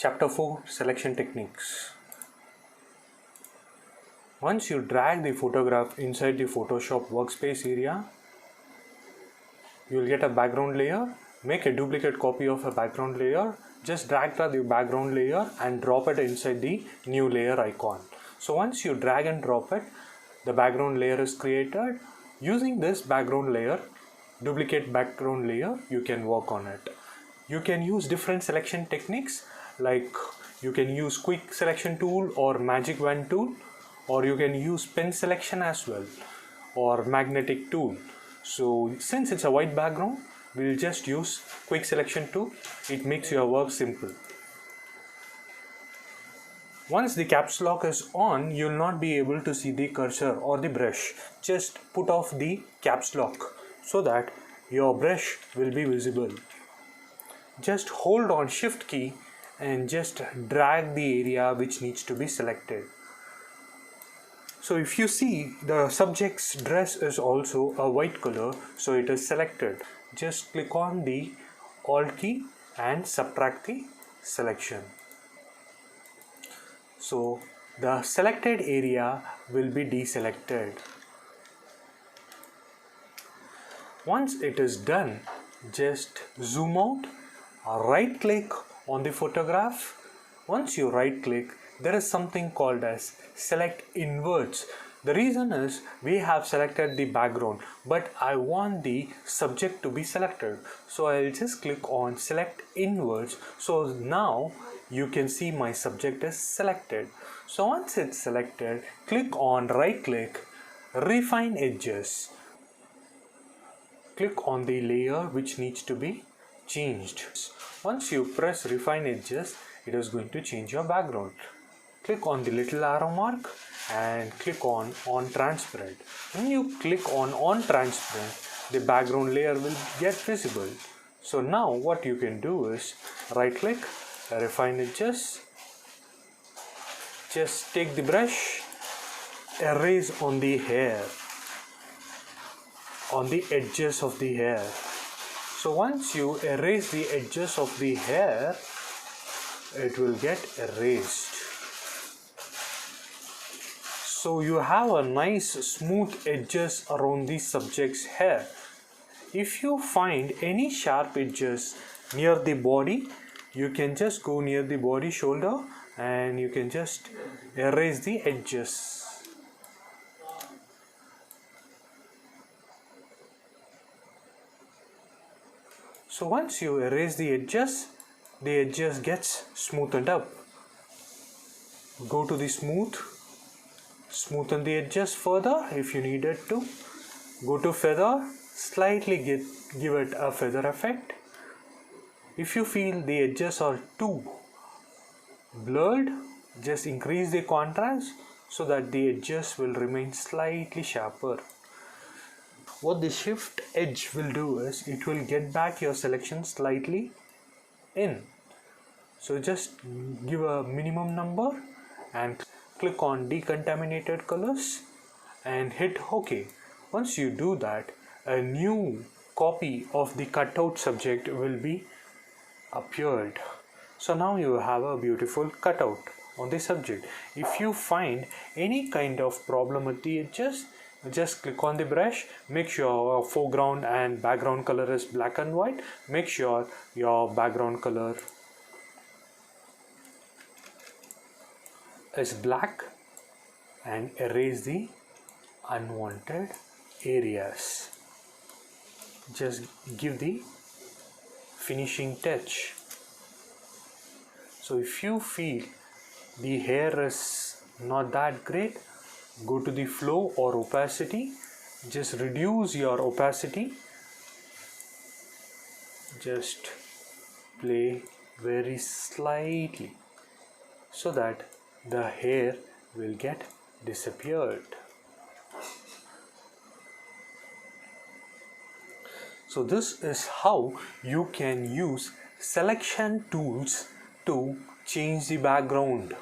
Chapter 4 Selection Techniques. Once you drag the photograph inside the Photoshop workspace area, you will get a background layer. Make a duplicate copy of a background layer. Just drag the background layer and drop it inside the new layer icon. So once you drag and drop it, the background layer is created. Using this background layer, duplicate background layer, you can work on it. You can use different selection techniques, like you can use quick selection tool or magic wand tool, or you can use pen selection as well, or magnetic tool. So since it's a white background, we'll just use quick selection tool. It makes your work simple. Once the caps lock is on, you'll not be able to see the cursor or the brush. Just put off the caps lock so that your brush will be visible. Just hold on shift key and just drag the area which needs to be selected. So if you see, the subject's dress is also a white color, so it is selected. Just click on the Alt key and subtract the selection. So the selected area will be deselected. Once it is done, just zoom out, right click on the photograph. Once you right click, there is something called as select inwards. The reason is we have selected the background, but I want the subject to be selected. So I'll just click on select inwards. So now you can see my subject is selected. So once it's selected, click on right click, refine edges. Click on the layer which needs to be changed. Once you press refine edges, it is going to change your background. Click on the little arrow mark and click on transparent. When you click on transparent, the background layer will get visible. So now what you can do is right click, refine edges, just take the brush, erase on the hair, on the edges of the hair. So once you erase the edges of the hair, it will get erased. So you have a nice smooth edges around the subject's hair. If you find any sharp edges near the body, you can just go near the body shoulder and you can just erase the edges. So once you erase the edges gets smoothened up. Go to the smoothen the edges further if you needed to. Go to feather, slightly give it a feather effect. If you feel the edges are too blurred, just increase the contrast so that the edges will remain slightly sharper. What the shift edge will do is it will get back your selection slightly in. So just give a minimum number and click on decontaminated colors and hit OK. Once you do that, a new copy of the cutout subject will be appeared. So now you have a beautiful cutout on the subject. If you find any kind of problem with the edges, just click on the brush, make sure foreground and background color is black and white. Make sure your background color is black and erase the unwanted areas. Just give the finishing touch. So if you feel the hair is not that great, go to the flow or opacity. Just reduce your opacity. Just play very slightly so that the hair will get disappeared. So this is how you can use selection tools to change the background.